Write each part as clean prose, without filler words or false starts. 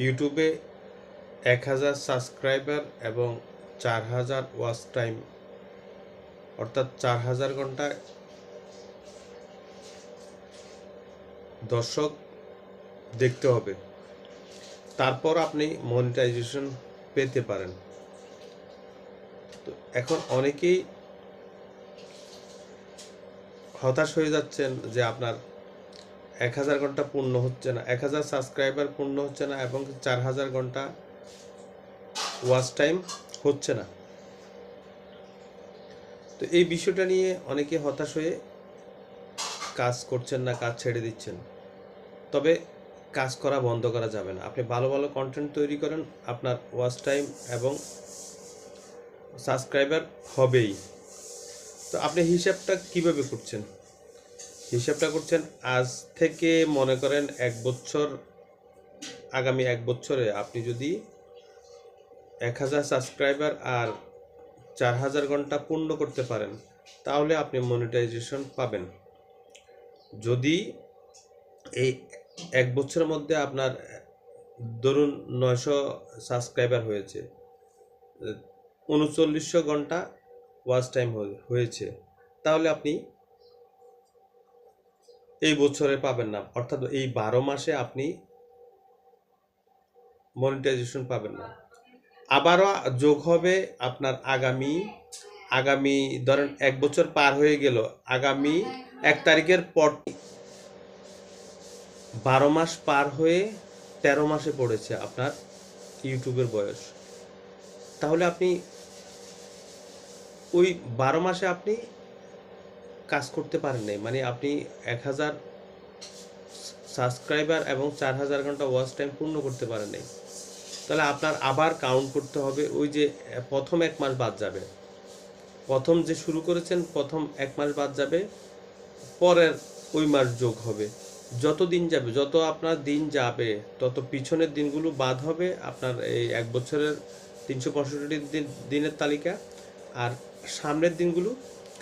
ইউটিউবে ১,০০০ সাবস্ক্রাইবার এবং ৪,০০০ watch time, অর্থাৎ ৪,০০০ ঘন্টা দর্শক দেখতে হবে, তারপর আপনি মনিটাইজেশন পেতে পারেন। তো এখন অনেকেই হতাশ হয়ে যাচ্ছেন যে আপনার ১,০০০ ঘন্টা পূর্ণ হচ্ছে না, ১,০০০ সাবস্ক্রাইবার পূর্ণ হচ্ছে না এবং ৪,০০০ ঘন্টা ওয়াচ টাইম হচ্ছে না। তো এই বিষয়টা নিয়ে অনেকে হতাশ হয়ে কাজ করছেন না, কাজ ছেড়ে দিচ্ছেন। তবে কাজ করা বন্ধ করা যাবে না। আপনি ভালো ভালো কন্টেন্ট তৈরি করেন, আপনার ওয়াচ টাইম এবং সাবস্ক্রাইবার হবেই। তো আপনি হিসাবটা কিভাবে করছেন? হিসাবটা করছেন আজ থেকে মনে করেন ১ বছর, আগামী ১ বছরে আপনি যদি ১,০০০ সাবস্ক্রাইবার আর ৪,০০০ ঘন্টা পূর্ণ করতে পারেন, তাহলে আপনি মনিটাইজেশন পাবেন। যদি এই ১ বছরের মধ্যে আপনার ধরুন ৯০০ সাবস্ক্রাইবার হয়েছে, ৩৯০০ ঘন্টা ওয়াচ টাইম হয়েছে, তাহলে আপনি এই বছরে পাবেন না, অর্থাৎ এই ১২ মাসে আপনি মনিটাইজেশন পাবেন না। আবারও যোগ হবে আপনার আগামী আগামী ধরেন ১ বছর পার হয়ে গেল, আগামী ১ তারিখের পর ১২ মাস পার হয়ে ১৩ মাসে পড়েছে আপনার ইউটিউবের বয়স। তাহলে আপনি ওই ১২ মাসে আপনি কাজ করতে পারেন নাই, মানে আপনি ১,০০০ সাবস্ক্রাইবার এবং ৪,০০০ ঘন্টা ওয়াচ টাইম পূর্ণ করতে পারেন নাই। তাহলে আপনার আবার কাউন্ট করতে হবে, ওই যে প্রথম ১ মাস বাদ যাবে, প্রথম যে শুরু করেছেন প্রথম ১ মাস বাদ যাবে, পরের ওই মাস যোগ হবে। যত দিন যাবে, যত আপনার দিন যাবে, তত পিছনের দিনগুলো বাদ হবে আপনার এই ১ বছরের ৩৬৫ দিনের তালিকা, আর সামনের দিনগুলো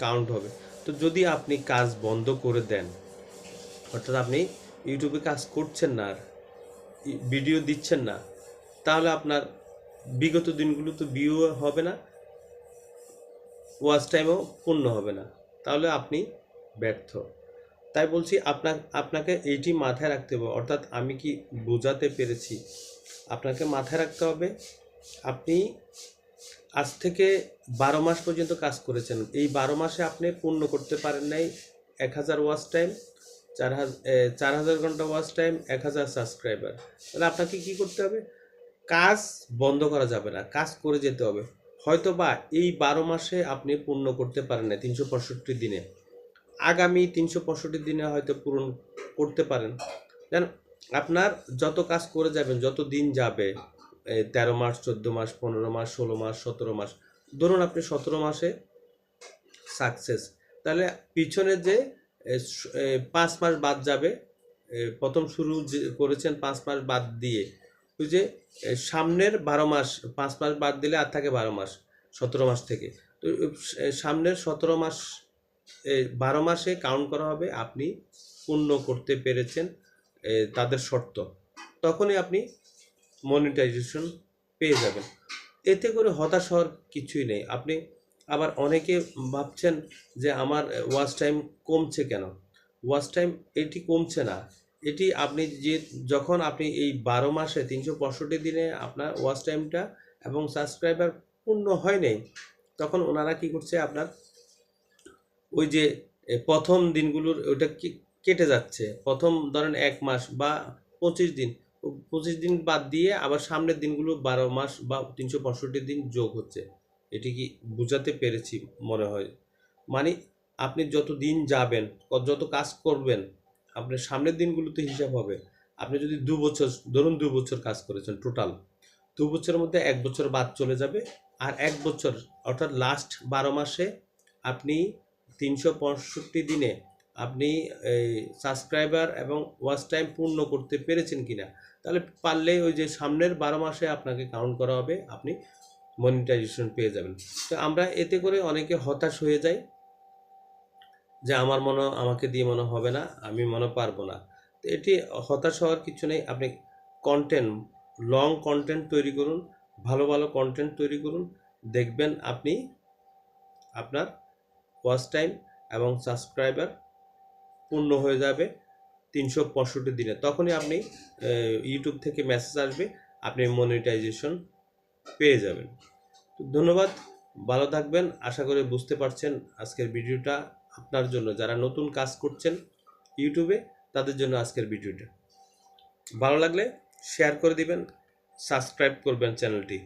কাউন্ট হবে। তো যদি আপনি কাজ বন্ধ করে দেন, অর্থাৎ আপনি ইউটিউবে কাজ করছেন না, আর ভিডিও দিচ্ছেন না, তাহলে আপনার বিগত দিনগুলো তো ভিউ হবে না, ওয়াচ টাইমও পূর্ণ হবে না, তাহলে আপনি ব্যর্থ। তাই বলছি আপনাকে এইটি মাথায় রাখতে হবে। অর্থাৎ আমি কি বোঝাতে পেরেছি? আপনাকে মাথায় রাখতে হবে, আপনি আজ থেকে ১২ মাস পর্যন্ত কাজ করেছেন, এই ১২ মাসে আপনি পূর্ণ করতে পারেন নাই ১,০০০ ওয়াচ টাইম, ৪,০০০ ঘন্টা ওয়াচ টাইম, ১,০০০ সাবস্ক্রাইবার। তাহলে আপনাকে কি করতে হবে? কাজ বন্ধ করা যাবে না, কাজ করে যেতে হবে। হয়তো বা এই ১২ মাসে আপনি পূর্ণ করতে পারেন না ৩৬৫ দিনে, আগামী ৩৬৫ দিনে হয়তো পূরণ করতে পারেন। দেন আপনার যত কাজ করে যাবেন, যত দিন যাবে, ১৩ মাস, ১৪ মাস, ১৫ মাস, ১৬ মাস, ১৭ মাস, ধরুন আপনি ১৭ মাসে সাকসেস, তাহলে পিছনে যে ৫ মাস বাদ যাবে, প্রথম শুরু যে করেছেন 5 মাস বাদ দিয়ে, ওই যে সামনের ১২ মাস, 5 মাস বাদ দিলে আর থাকে ১২ মাস, ১৭ মাস থেকে। তো সামনের ১৭ মাস, ১২ মাসে কাউন্ট করা হবে আপনি পূর্ণ করতে পেরেছেন তাদের শর্ত, তখনই আপনি মনিটাইজেশন পেয়ে যাবেন। এতে করে হতাশ হওয়ার কিছুই নেই। আপনি আবার অনেকে ভাবছেন যে আমার ওয়াচ টাইম কমছে কেন? ওয়াচ টাইম এটি কমছে না, এটি আপনি যে যখন আপনি এই ১২ মাসে ৩৬৫ দিনে আপনার ওয়াচ টাইমটা এবং সাবস্ক্রাইবার পূর্ণ হয় নাই, তখন ওনারা কি করছে, আপনার ওই যে প্রথম দিনগুলোর ওটা কেটে যাচ্ছে, প্রথম ধরেন ১ মাস বা ২৫ দিন, ২৫ দিন বাদ দিয়ে আবার সামনের দিনগুলো ১২ মাস বা ৩৬৫ দিন যোগ হচ্ছে। এটি কি বুঝাতে পেরেছি মনে হয়? মানে আপনি যত দিন যাবেন, যত কাজ করবেন, আপনার সামনের দিনগুলোতে হিসাব হবে। আপনি যদি ২ বছর, ধরুন ২ বছর কাজ করেছেন টোটাল, ২ বছরের মধ্যে ১ বছর বাদ চলে যাবে, আর ১ বছর অর্থাৎ লাস্ট ১২ মাসে আপনি ৩৬৫ দিনে আপনি এই সাবস্ক্রাইবার এবং ওয়াচ টাইম পূর্ণ করতে পেরেছেন কিনা, তাহলে পারলে ওই যে সামনের ১২ মাসে আপনাকে কাউন্ট করা হবে, আপনি মনিটাইজেশন পেয়ে যাবেন। তো আমরা এতে করে অনেকে হতাশ হয়ে যাই যে আমাকে দিয়ে মনে হবে না, আমি মনে পারবো না। তো এটি হতাশ হওয়ার কিছু নেই। আপনি কন্টেন্ট লং কন্টেন্ট তৈরি করুন, ভালো ভালো কন্টেন্ট তৈরি করুন, দেখবেন আপনি আপনার ওয়াচ টাইম এবং সাবস্ক্রাইবার পূর্ণ হয়ে যাবে 365 দিনে। তখনই আপনি ইউটিউব থেকে মেসেজ আসবে, আপনি মনিটাইজেশন পেয়ে যাবেন। তো ধন্যবাদ, ভালো থাকবেন। আশা করি বুঝতে পারছেন আজকের ভিডিওটা আপনার জন্য, যারা নতুন কাজ করছেন ইউটিউবে তাদের জন্য আজকের ভিডিওটা। ভালো লাগলে শেয়ার করে দিবেন, সাবস্ক্রাইব করবেন চ্যানেলটি।